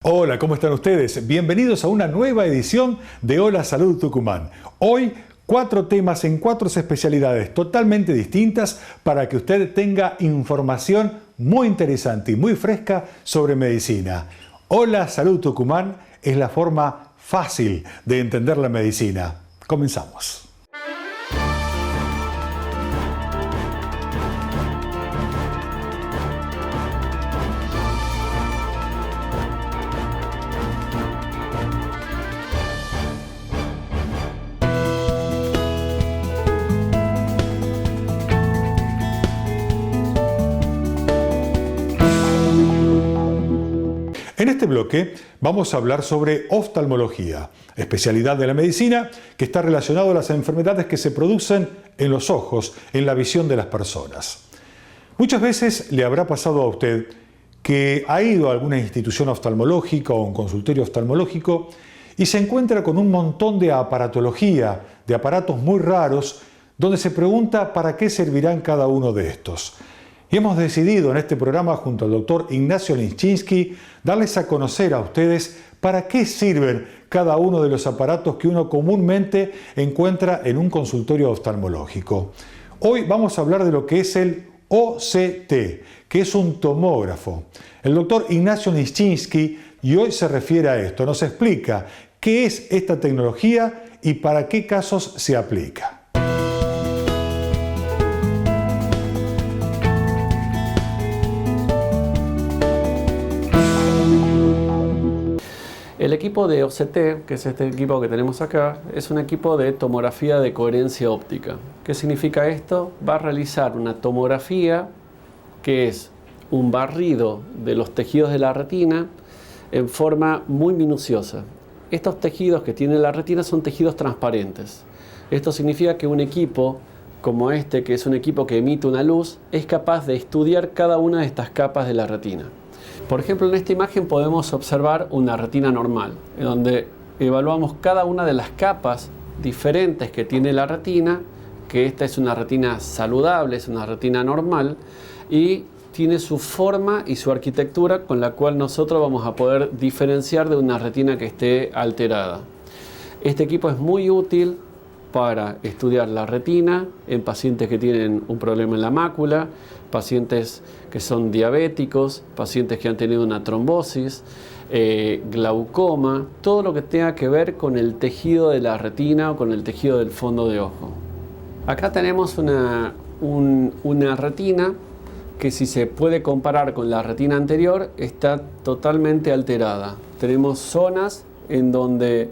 Hola, ¿cómo están ustedes? Bienvenidos a una nueva edición de Hola Salud Tucumán. Hoy, 4 temas en 4 especialidades totalmente distintas para que usted tenga información muy interesante y muy fresca sobre medicina. Hola Salud Tucumán es la forma fácil de entender la medicina. Comenzamos. En este bloque vamos a hablar sobre oftalmología, especialidad de la medicina que está relacionada a las enfermedades que se producen en los ojos, en la visión de las personas. Muchas veces le habrá pasado a usted que ha ido a alguna institución oftalmológica o un consultorio oftalmológico y se encuentra con un montón de aparatología, de aparatos muy raros, donde se pregunta para qué servirán cada uno de estos. Y hemos decidido en este programa, junto al doctor Ignacio Leszczynski, darles a conocer a ustedes para qué sirven cada uno de los aparatos que uno comúnmente encuentra en un consultorio oftalmológico. Hoy vamos a hablar de lo que es el OCT, que es un tomógrafo. El doctor Ignacio Leszczynski y hoy se refiere a esto, nos explica qué es esta tecnología y para qué casos se aplica. El equipo de OCT, que es este equipo que tenemos acá, es un equipo de tomografía de coherencia óptica. ¿Qué significa esto? Va a realizar una tomografía que es un barrido de los tejidos de la retina en forma muy minuciosa. Estos tejidos que tiene la retina son tejidos transparentes. Esto significa que un equipo como este, que es un equipo que emite una luz, es capaz de estudiar cada una de estas capas de la retina. Por ejemplo, en esta imagen podemos observar una retina normal, en donde evaluamos cada una de las capas diferentes que tiene la retina, que esta es una retina saludable, es una retina normal, y tiene su forma y su arquitectura con la cual nosotros vamos a poder diferenciar de una retina que esté alterada. Este equipo es muy útil para estudiar la retina en pacientes que tienen un problema en la mácula, pacientes que son diabéticos, pacientes que han tenido una trombosis, glaucoma, todo lo que tenga que ver con el tejido de la retina o con el tejido del fondo de ojo. Acá tenemos una retina que, si se puede comparar con la retina anterior, está totalmente alterada. Tenemos zonas en donde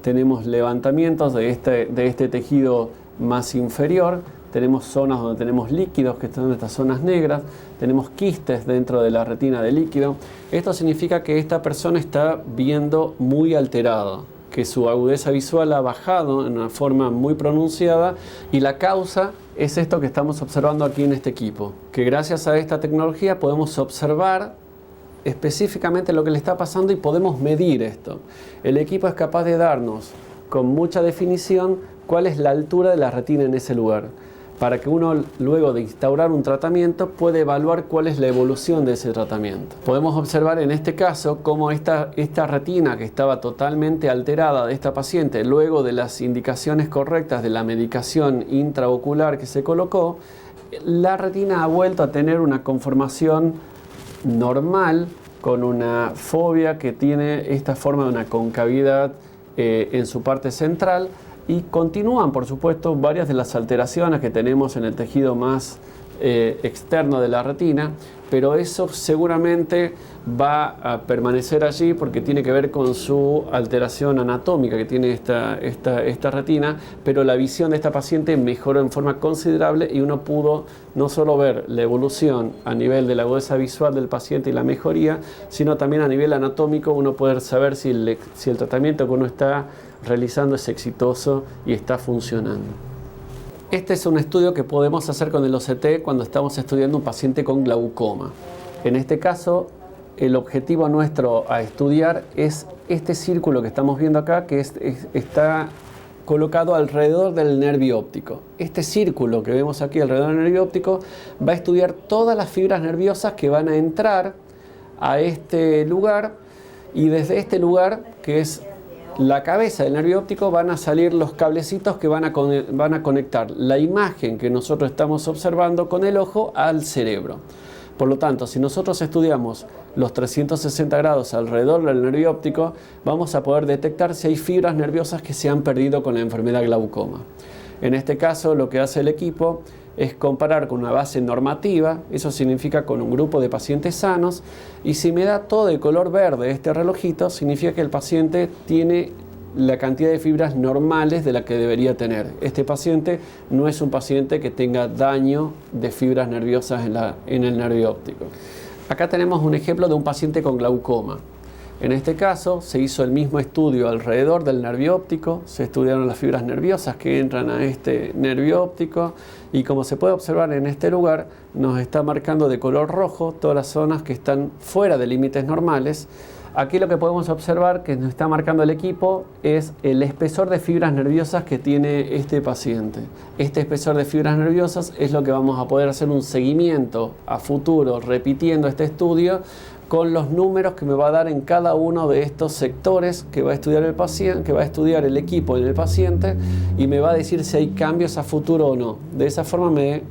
tenemos levantamientos de este tejido más inferior, tenemos zonas donde tenemos líquidos, que son estas zonas negras, tenemos quistes dentro de la retina de líquido. Esto significa que esta persona está viendo muy alterado, que su agudeza visual ha bajado en una forma muy pronunciada, y la causa es esto que estamos observando aquí en este equipo, que gracias a esta tecnología podemos observar específicamente lo que le está pasando y podemos medir esto. El equipo es capaz de darnos con mucha definición cuál es la altura de la retina en ese lugar, para que uno, luego de instaurar un tratamiento, pueda evaluar cuál es la evolución de ese tratamiento. Podemos observar en este caso cómo esta retina, que estaba totalmente alterada de esta paciente, luego de las indicaciones correctas de la medicación intraocular que se colocó, la retina ha vuelto a tener una conformación normal, con una fobia que tiene esta forma de una concavidad en su parte central, y continúan, por supuesto, varias de las alteraciones que tenemos en el tejido más externo de la retina, pero eso seguramente va a permanecer allí porque tiene que ver con su alteración anatómica que tiene esta retina, pero la visión de esta paciente mejoró en forma considerable y uno pudo no solo ver la evolución a nivel de la agudeza visual del paciente y la mejoría, sino también a nivel anatómico uno poder saber si el tratamiento que uno está realizando es exitoso y está funcionando. Este es un estudio que podemos hacer con el OCT cuando estamos estudiando un paciente con glaucoma. En este caso, el objetivo nuestro a estudiar es este círculo que estamos viendo acá, que está colocado alrededor del nervio óptico. Este círculo que vemos aquí alrededor del nervio óptico va a estudiar todas las fibras nerviosas que van a entrar a este lugar y desde este lugar, que es la cabeza del nervio óptico, van a salir los cablecitos que van a conectar la imagen que nosotros estamos observando con el ojo al cerebro. Por lo tanto, si nosotros estudiamos los 360 grados alrededor del nervio óptico, vamos a poder detectar si hay fibras nerviosas que se han perdido con la enfermedad glaucoma. En este caso, lo que hace el equipo es comparar con una base normativa, eso significa con un grupo de pacientes sanos, y si me da todo de color verde este relojito, significa que el paciente tiene la cantidad de fibras normales de la que debería tener. Este paciente no es un paciente que tenga daño de fibras nerviosas en el nervio óptico. Acá tenemos un ejemplo de un paciente con glaucoma. En este caso se hizo el mismo estudio alrededor del nervio óptico, se estudiaron las fibras nerviosas que entran a este nervio óptico y como se puede observar en este lugar nos está marcando de color rojo todas las zonas que están fuera de límites normales. Aquí lo que podemos observar que nos está marcando el equipo es el espesor de fibras nerviosas que tiene este paciente. Este espesor de fibras nerviosas es lo que vamos a poder hacer un seguimiento a futuro repitiendo este estudio con los números que me va a dar en cada uno de estos sectores que va a estudiar el paciente, que va a estudiar el equipo en el paciente y me va a decir si hay cambios a futuro o no. De esa forma me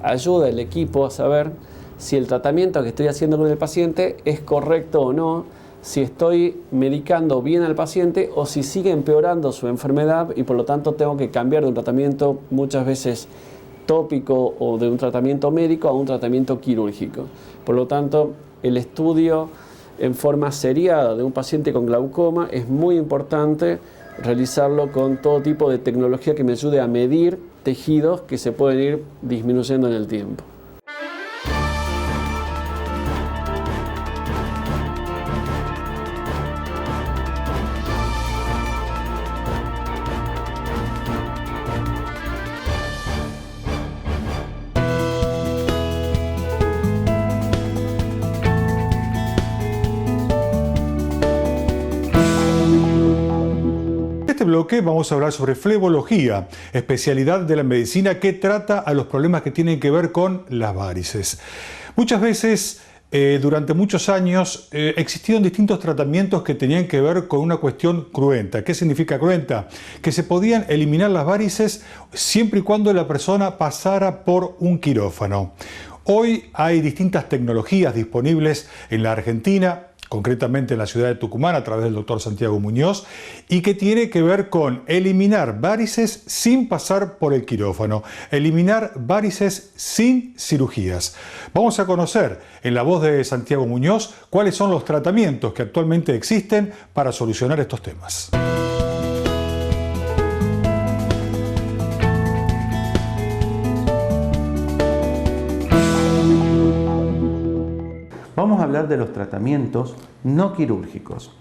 ayuda el equipo a saber si el tratamiento que estoy haciendo con el paciente es correcto o no, si estoy medicando bien al paciente o si sigue empeorando su enfermedad y por lo tanto tengo que cambiar de un tratamiento muchas veces tópico o de un tratamiento médico a un tratamiento quirúrgico. Por lo tanto, el estudio en forma seriada de un paciente con glaucoma es muy importante realizarlo con todo tipo de tecnología que me ayude a medir tejidos que se pueden ir disminuyendo en el tiempo. En este bloque vamos a hablar sobre flebología, especialidad de la medicina que trata a los problemas que tienen que ver con las varices. Muchas veces, durante muchos años, existieron distintos tratamientos que tenían que ver con una cuestión cruenta. ¿Qué significa cruenta? Que se podían eliminar las varices siempre y cuando la persona pasara por un quirófano. Hoy hay distintas tecnologías disponibles en la Argentina, concretamente en la ciudad de Tucumán a través del doctor Santiago Muñoz, y que tiene que ver con eliminar varices sin pasar por el quirófano, eliminar varices sin cirugías. Vamos a conocer en la voz de Santiago Muñoz cuáles son los tratamientos que actualmente existen para solucionar estos temas. Vamos a hablar de los tratamientos no quirúrgicos.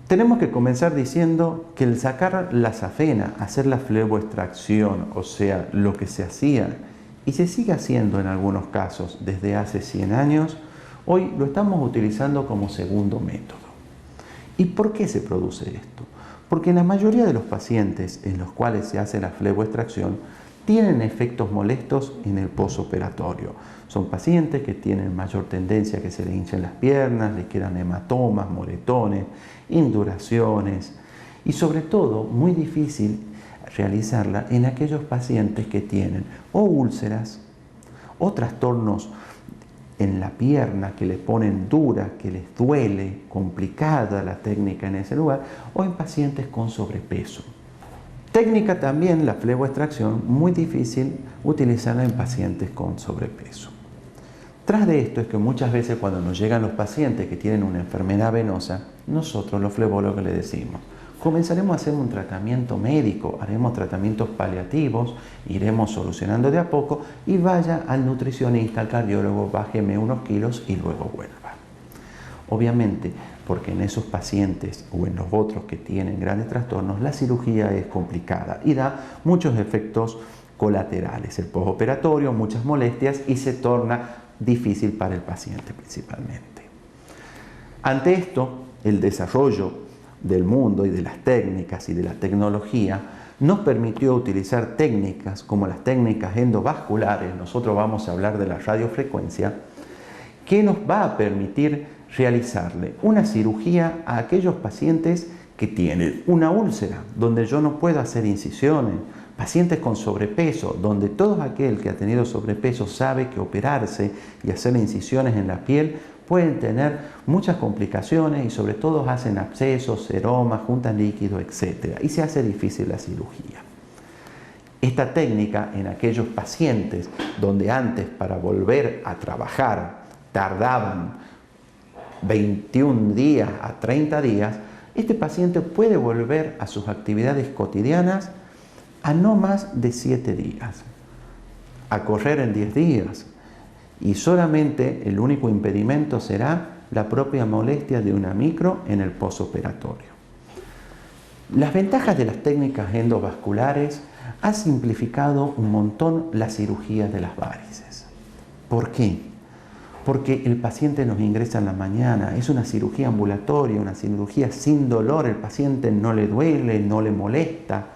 Tenemos que comenzar diciendo que el sacar la safena, hacer la fleboextracción, o sea, lo que se hacía y se sigue haciendo en algunos casos desde hace 100 años, hoy lo estamos utilizando como segundo método. ¿Y por qué se produce esto? Porque la mayoría de los pacientes en los cuales se hace la fleboextracción tienen efectos molestos en el posoperatorio. Son pacientes que tienen mayor tendencia a que se les hinchen las piernas, les quedan hematomas, moretones, induraciones y sobre todo muy difícil realizarla en aquellos pacientes que tienen o úlceras o trastornos en la pierna que les ponen dura, que les duele, complicada la técnica en ese lugar, o en pacientes con sobrepeso. Técnica también, la fleboextracción, muy difícil utilizarla en pacientes con sobrepeso. Tras de esto es que muchas veces cuando nos llegan los pacientes que tienen una enfermedad venosa, nosotros los flebólogos les decimos, comenzaremos a hacer un tratamiento médico, haremos tratamientos paliativos, iremos solucionando de a poco y vaya al nutricionista, al cardiólogo, bájeme unos kilos y luego vuelva. Obviamente, porque en esos pacientes o en los otros que tienen grandes trastornos, la cirugía es complicada y da muchos efectos colaterales, el postoperatorio, muchas molestias y se torna difícil para el paciente principalmente. Ante esto, el desarrollo del mundo y de las técnicas y de la tecnología nos permitió utilizar técnicas como las técnicas endovasculares, nosotros vamos a hablar de la radiofrecuencia, que nos va a permitir realizarle una cirugía a aquellos pacientes que tienen una úlcera, donde yo no puedo hacer incisiones, pacientes con sobrepeso, donde todo aquel que ha tenido sobrepeso sabe que operarse y hacer incisiones en la piel pueden tener muchas complicaciones y sobre todo hacen abscesos, seromas, juntan líquido, etc. Y se hace difícil la cirugía. Esta técnica en aquellos pacientes donde antes para volver a trabajar tardaban 21 días a 30 días, este paciente puede volver a sus actividades cotidianas a no más de 7 días, a correr en 10 días, y solamente el único impedimento será la propia molestia de una micro en el posoperatorio. Las ventajas de las técnicas endovasculares han simplificado un montón la cirugía de las varices. ¿Por qué? Porque el paciente nos ingresa en la mañana, es una cirugía ambulatoria, una cirugía sin dolor, el paciente no le duele, no le molesta.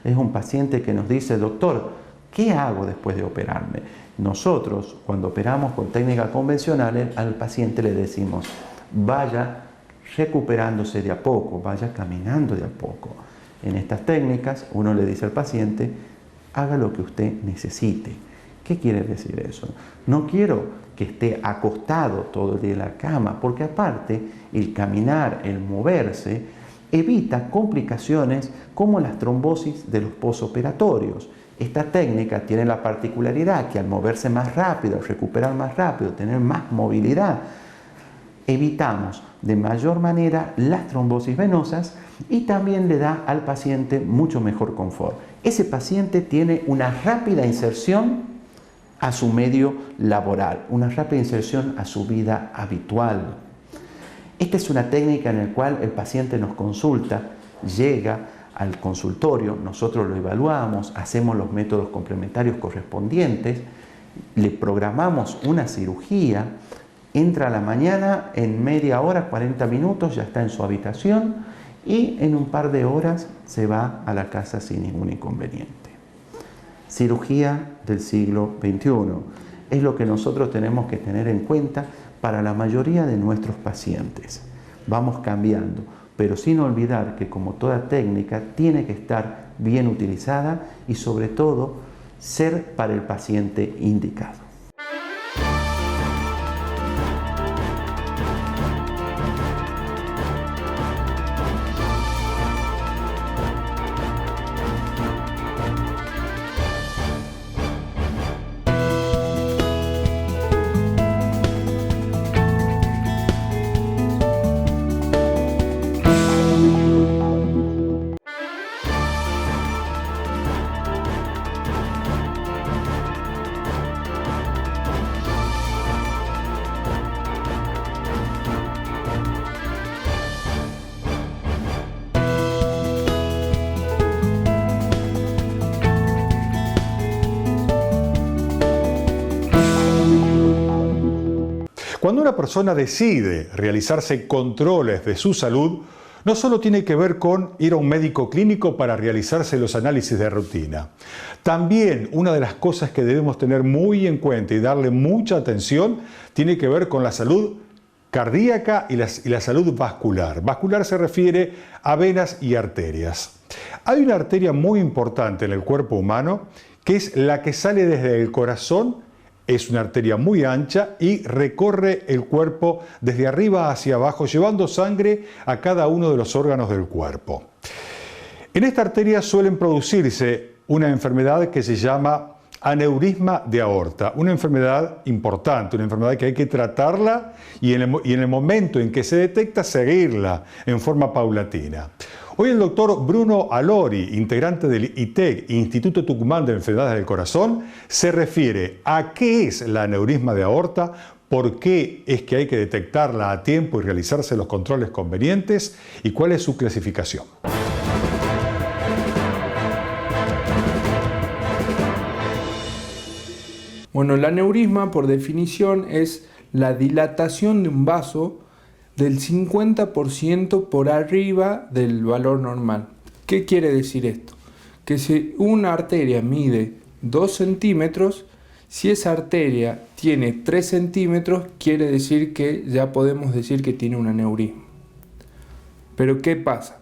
Es un paciente que nos dice, doctor, ¿qué hago después de operarme? Nosotros, cuando operamos con técnicas convencionales, al paciente le decimos, vaya recuperándose de a poco, vaya caminando de a poco. En estas técnicas, uno le dice al paciente, haga lo que usted necesite. ¿Qué quiere decir eso? No quiero que esté acostado todo el día en la cama, porque aparte, el caminar, el moverse, evita complicaciones como las trombosis de los posoperatorios. Esta técnica tiene la particularidad que al moverse más rápido, al recuperar más rápido, tener más movilidad, evitamos de mayor manera las trombosis venosas y también le da al paciente mucho mejor confort. Ese paciente tiene una rápida inserción a su medio laboral, una rápida inserción a su vida habitual. Esta es una técnica en la cual el paciente nos consulta, llega al consultorio, nosotros lo evaluamos, hacemos los métodos complementarios correspondientes, le programamos una cirugía, entra a la mañana, en media hora, 40 minutos, ya está en su habitación y en un par de horas se va a la casa sin ningún inconveniente. Cirugía del siglo XXI es lo que nosotros tenemos que tener en cuenta para la mayoría de nuestros pacientes. Vamos cambiando, pero sin olvidar que como toda técnica tiene que estar bien utilizada y sobre todo ser para el paciente indicado. Cuando una persona decide realizarse controles de su salud, no solo tiene que ver con ir a un médico clínico para realizarse los análisis de rutina. También una de las cosas que debemos tener muy en cuenta y darle mucha atención tiene que ver con la salud cardíaca y la salud vascular. Vascular se refiere a venas y arterias. Hay una arteria muy importante en el cuerpo humano que es la que sale desde el corazón. Es una arteria muy ancha y recorre el cuerpo desde arriba hacia abajo, llevando sangre a cada uno de los órganos del cuerpo. En esta arteria suelen producirse una enfermedad que se llama aneurisma de aorta, una enfermedad importante, una enfermedad que hay que tratarla y en el momento en que se detecta, seguirla en forma paulatina. Hoy el doctor Bruno Alori, integrante del ITEC, Instituto Tucumán de Enfermedades del Corazón, se refiere a qué es la aneurisma de aorta, por qué es que hay que detectarla a tiempo y realizarse los controles convenientes y cuál es su clasificación. Bueno, el aneurisma, por definición, es la dilatación de un vaso del 50% por arriba del valor normal. ¿Qué quiere decir esto? Que si una arteria mide 2 centímetros, Si esa arteria tiene 3 centímetros, quiere decir que ya podemos decir que tiene un aneurisma. Pero ¿qué pasa?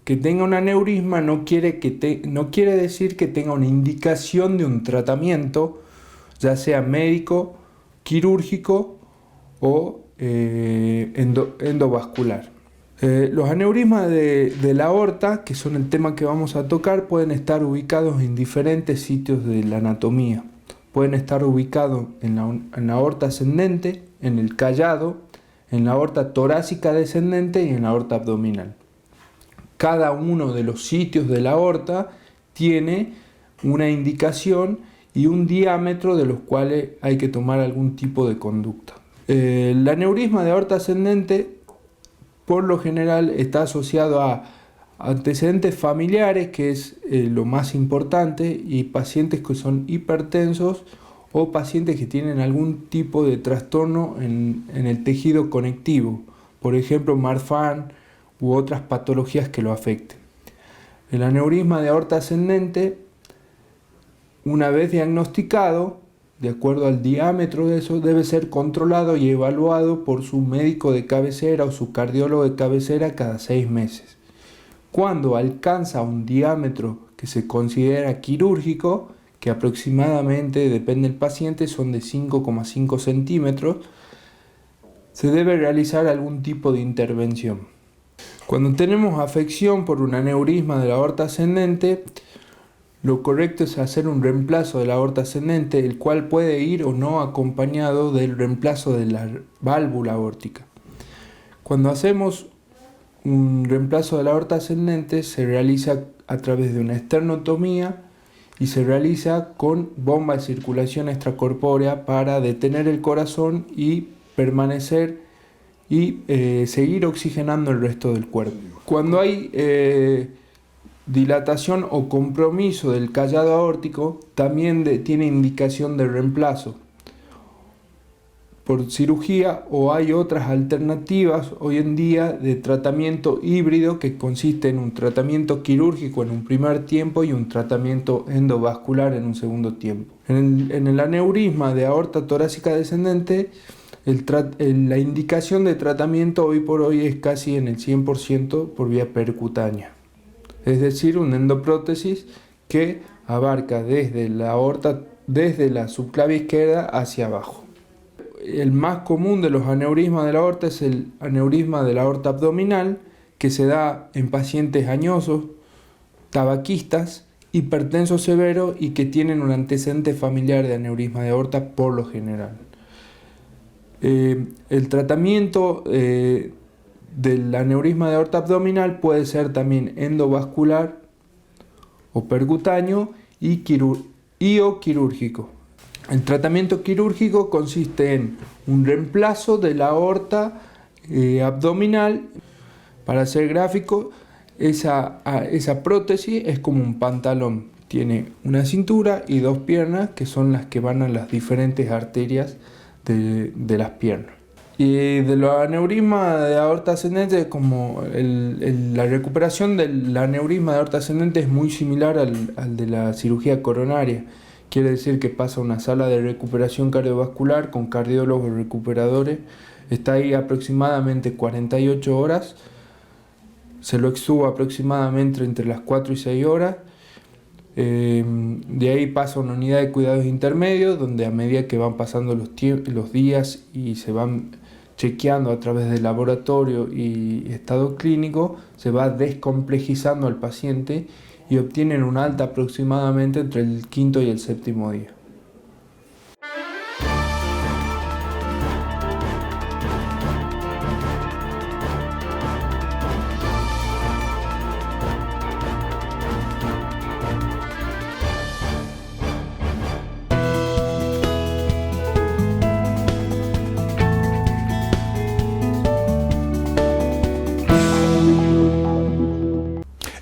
Que tenga un aneurisma no quiere decir que tenga una indicación de un tratamiento, ya sea médico, quirúrgico o endovascular. Los aneurismas de la aorta, que son el tema que vamos a tocar, pueden estar ubicados en diferentes sitios de la anatomía. Pueden estar ubicados en la aorta ascendente, en el callado, en la aorta torácica descendente y en la aorta abdominal. Cada uno de los sitios de la aorta tiene una indicación y un diámetro de los cuales hay que tomar algún tipo de conducta. El aneurisma de aorta ascendente por lo general está asociado a antecedentes familiares, que es lo más importante, y pacientes que son hipertensos o pacientes que tienen algún tipo de trastorno en el tejido conectivo, por ejemplo Marfan u otras patologías que lo afecten. El aneurisma de aorta ascendente, una vez diagnosticado, de acuerdo al diámetro de eso, debe ser controlado y evaluado por su médico de cabecera o su cardiólogo de cabecera cada 6 meses. Cuando alcanza un diámetro que se considera quirúrgico, que aproximadamente, depende del paciente, son de 5,5 centímetros, se debe realizar algún tipo de intervención. Cuando tenemos afección por un aneurisma de la aorta ascendente, lo correcto es hacer un reemplazo de la aorta ascendente, el cual puede ir o no acompañado del reemplazo de la válvula aórtica. Cuando hacemos un reemplazo de la aorta ascendente, se realiza a través de una esternotomía y se realiza con bomba de circulación extracorpórea para detener el corazón y permanecer y seguir oxigenando el resto del cuerpo. Cuando hay dilatación o compromiso del callado aórtico, también tiene indicación de reemplazo por cirugía, o hay otras alternativas hoy en día de tratamiento híbrido, que consiste en un tratamiento quirúrgico en un primer tiempo y un tratamiento endovascular en un segundo tiempo. En el aneurisma de aorta torácica descendente, la indicación de tratamiento hoy por hoy es casi en el 100% por vía percutánea, es decir, una endoprótesis que abarca desde la aorta, desde la subclavia izquierda hacia abajo. El más común de los aneurismas de la aorta es el aneurisma de la aorta abdominal, que se da en pacientes añosos, tabaquistas, hipertensos severos y que tienen un antecedente familiar de aneurisma de aorta por lo general. El tratamiento del aneurisma de aorta abdominal puede ser también endovascular o percutáneo o quirúrgico. El tratamiento quirúrgico consiste en un reemplazo de la aorta abdominal. Para ser gráfico, esa prótesis es como un pantalón. Tiene una cintura y 2 piernas, que son las que van a las diferentes arterias de las piernas. Y de los aneurismas de aorta ascendente, como la recuperación del aneurisma de aorta ascendente es muy similar al de la cirugía coronaria. Quiere decir que pasa a una sala de recuperación cardiovascular con cardiólogos recuperadores, está ahí aproximadamente 48 horas, se lo extuba aproximadamente entre las 4 y 6 horas, de ahí pasa a una unidad de cuidados intermedios, donde a medida que van pasando los días y se van chequeando a través del laboratorio y estado clínico, se va descomplejizando al paciente y obtienen un alta aproximadamente entre el 5º y el 7º día.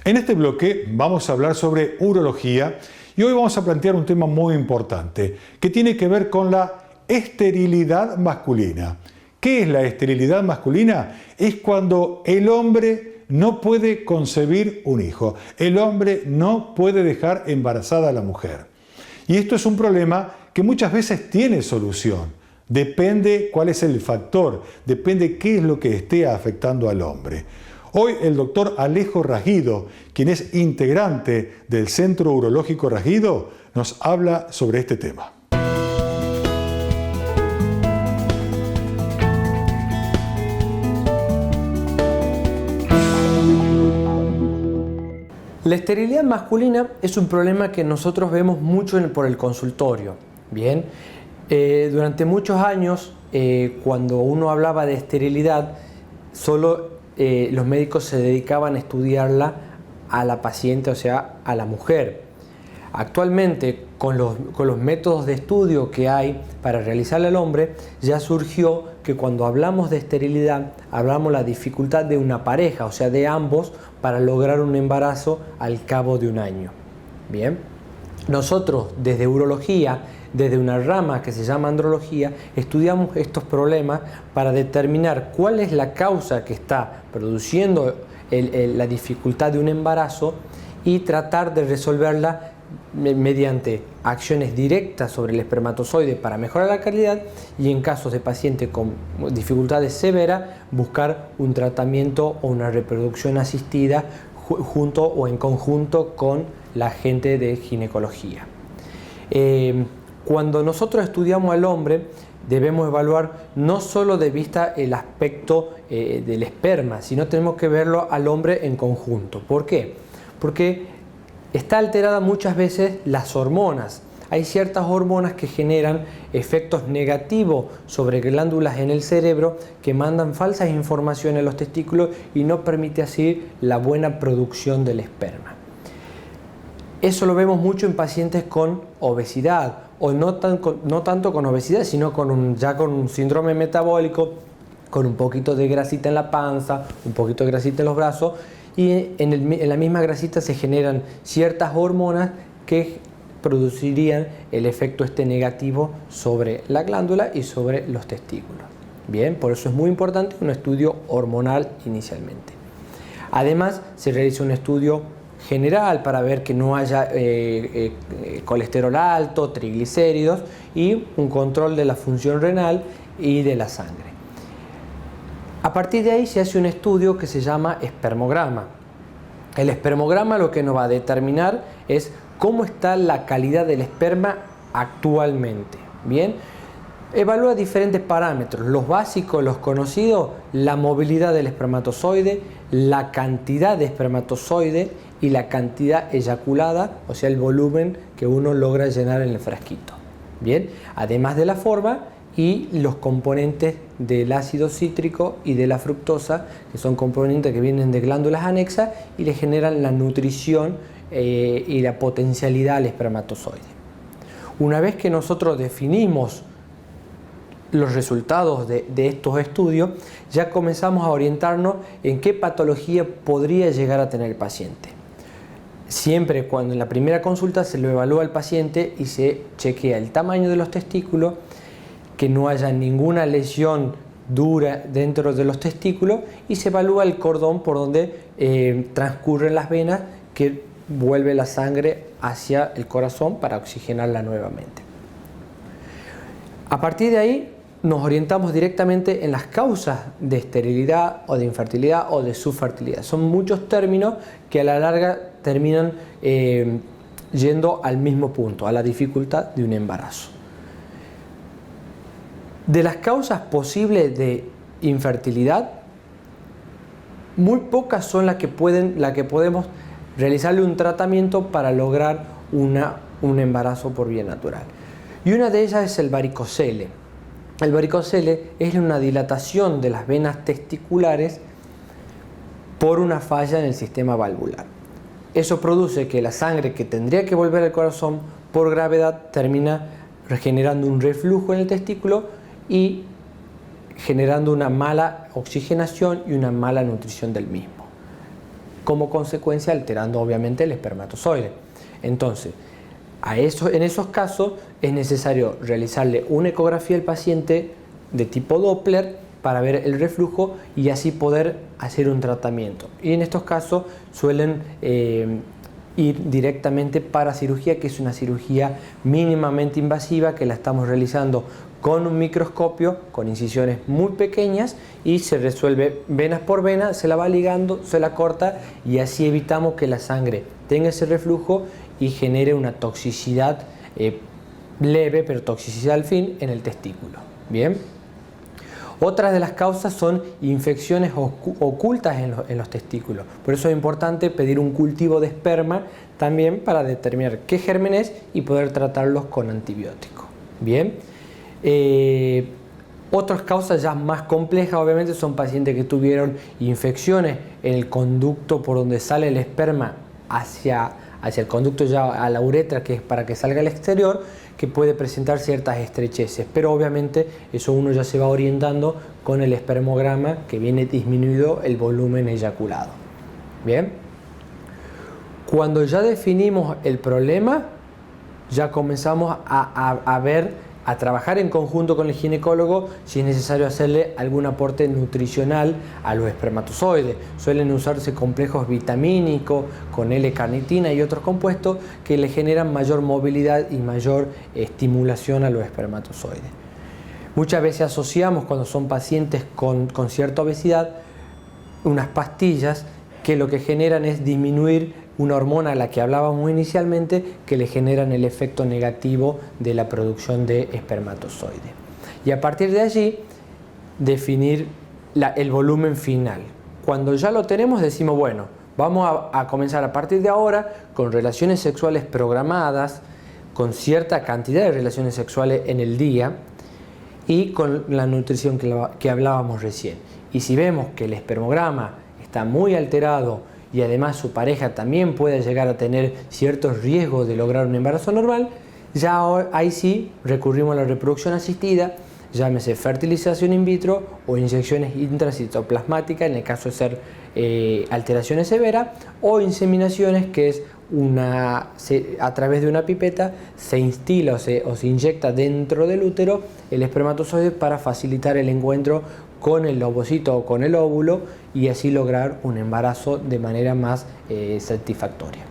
En este bloque vamos a hablar sobre urología y hoy vamos a plantear un tema muy importante que tiene que ver con la esterilidad masculina. ¿Qué es la esterilidad masculina? Es cuando el hombre no puede concebir un hijo, el hombre no puede dejar embarazada a la mujer. Y esto es un problema que muchas veces tiene solución. Depende cuál es el factor, depende qué es lo que esté afectando al hombre. Hoy el doctor Alejo Ragido, quien es integrante del Centro Urológico Ragido, nos habla sobre este tema. La esterilidad masculina es un problema que nosotros vemos mucho por el consultorio. Bien, durante muchos años, cuando uno hablaba de esterilidad, solo los médicos se dedicaban a estudiarla a la paciente, o sea, a la mujer. Actualmente, con los métodos de estudio que hay para realizarla al hombre, ya surgió que cuando hablamos de esterilidad, hablamos de la dificultad de una pareja, o sea, de ambos, para lograr un embarazo al cabo de un año. Bien, nosotros desde urología, desde una rama que se llama andrología, estudiamos estos problemas para determinar cuál es la causa que está produciendo la dificultad de un embarazo y tratar de resolverla mediante acciones directas sobre el espermatozoide para mejorar la calidad, y en casos de pacientes con dificultades severas buscar un tratamiento o una reproducción asistida junto o en conjunto con la gente de ginecología. Cuando nosotros estudiamos al hombre, debemos evaluar no solo de vista el aspecto del esperma, sino tenemos que verlo al hombre en conjunto. ¿Por qué? Porque está alterada muchas veces las hormonas. Hay ciertas hormonas que generan efectos negativos sobre glándulas en el cerebro que mandan falsas informaciones a los testículos y no permite así la buena producción del esperma. Eso lo vemos mucho en pacientes con obesidad, o no tanto con obesidad, sino ya con un síndrome metabólico, con un poquito de grasita en la panza, un poquito de grasita en los brazos, y en la misma grasita se generan ciertas hormonas que producirían el efecto negativo sobre la glándula y sobre los testículos. Bien, por eso es muy importante un estudio hormonal inicialmente. Además, se realiza un estudio general para ver que no haya colesterol alto, triglicéridos, y un control de la función renal y de la sangre. A partir de ahí se hace un estudio que se llama espermograma. El espermograma lo que nos va a determinar es cómo está la calidad del esperma actualmente. Bien, evalúa diferentes parámetros, los básicos, los conocidos: la movilidad del espermatozoide, la cantidad de espermatozoide y la cantidad eyaculada, o sea, el volumen que uno logra llenar en el frasquito. Bien, además de la forma y los componentes del ácido cítrico y de la fructosa, que son componentes que vienen de glándulas anexas y le generan la nutrición y la potencialidad al espermatozoide. Una vez que nosotros definimos los resultados de estos estudios, ya comenzamos a orientarnos en qué patología podría llegar a tener el paciente. Siempre cuando en la primera consulta se lo evalúa al paciente y se chequea el tamaño de los testículos, que no haya ninguna lesión dura dentro de los testículos, y se evalúa el cordón por donde transcurren las venas, que vuelve la sangre hacia el corazón para oxigenarla nuevamente. A partir de ahí nos orientamos directamente en las causas de esterilidad o de infertilidad o de subfertilidad. Son muchos términos que a la larga terminan yendo al mismo punto, a la dificultad de un embarazo. De las causas posibles de infertilidad, muy pocas son las que podemos realizarle un tratamiento para lograr un embarazo por vía natural. Y una de ellas es el varicocele. El varicocele es una dilatación de las venas testiculares por una falla en el sistema valvular. Eso produce que la sangre que tendría que volver al corazón por gravedad termina generando un reflujo en el testículo y generando una mala oxigenación y una mala nutrición del mismo, como consecuencia alterando obviamente el espermatozoide. Entonces, en esos casos es necesario realizarle una ecografía al paciente de tipo Doppler para ver el reflujo y así poder hacer un tratamiento. Y en estos casos suelen ir directamente para cirugía, que es una cirugía mínimamente invasiva que la estamos realizando con un microscopio, con incisiones muy pequeñas, y se resuelve venas por vena, se la va ligando, se la corta, y así evitamos que la sangre tenga ese reflujo y genere una toxicidad leve, pero toxicidad al fin, en el testículo. Bien. Otras de las causas son infecciones ocultas en los testículos. Por eso es importante pedir un cultivo de esperma también para determinar qué germen es y poder tratarlos con antibióticos. Bien. Otras causas ya más complejas, obviamente, son pacientes que tuvieron infecciones en el conducto por donde sale el esperma hacia el conducto ya a la uretra, que es para que salga al exterior, que puede presentar ciertas estrecheces, pero obviamente eso uno ya se va orientando con el espermograma, que viene disminuido el volumen eyaculado. Bien, cuando ya definimos el problema, ya comenzamos a trabajar en conjunto con el ginecólogo si es necesario hacerle algún aporte nutricional a los espermatozoides. Suelen usarse complejos vitamínicos con L-carnitina y otros compuestos que le generan mayor movilidad y mayor estimulación a los espermatozoides. Muchas veces asociamos, cuando son pacientes con cierta obesidad, unas pastillas que lo que generan es disminuir una hormona a la que hablábamos inicialmente, que le generan el efecto negativo de la producción de espermatozoides. Y a partir de allí, definir el volumen final. Cuando ya lo tenemos, decimos, bueno, vamos a comenzar a partir de ahora con relaciones sexuales programadas, con cierta cantidad de relaciones sexuales en el día y con la nutrición que hablábamos recién. Y si vemos que el espermograma está muy alterado y además su pareja también puede llegar a tener ciertos riesgos de lograr un embarazo normal, ya ahí sí recurrimos a la reproducción asistida, llámese fertilización in vitro o inyecciones intracitoplasmáticas en el caso de ser alteraciones severas, o inseminaciones, que es a través de una pipeta se instila o se inyecta dentro del útero el espermatozoide para facilitar el encuentro con el ovocito o con el óvulo y así lograr un embarazo de manera más satisfactoria.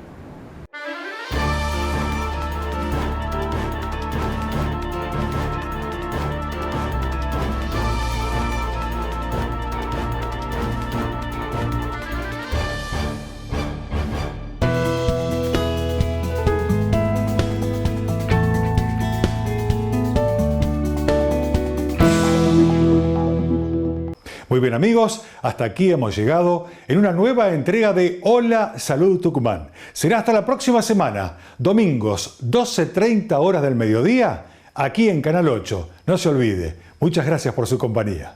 Muy bien amigos, hasta aquí hemos llegado en una nueva entrega de Hola Salud Tucumán. Será hasta la próxima semana, domingos 12:30 horas del mediodía, aquí en Canal 8. No se olvide, muchas gracias por su compañía.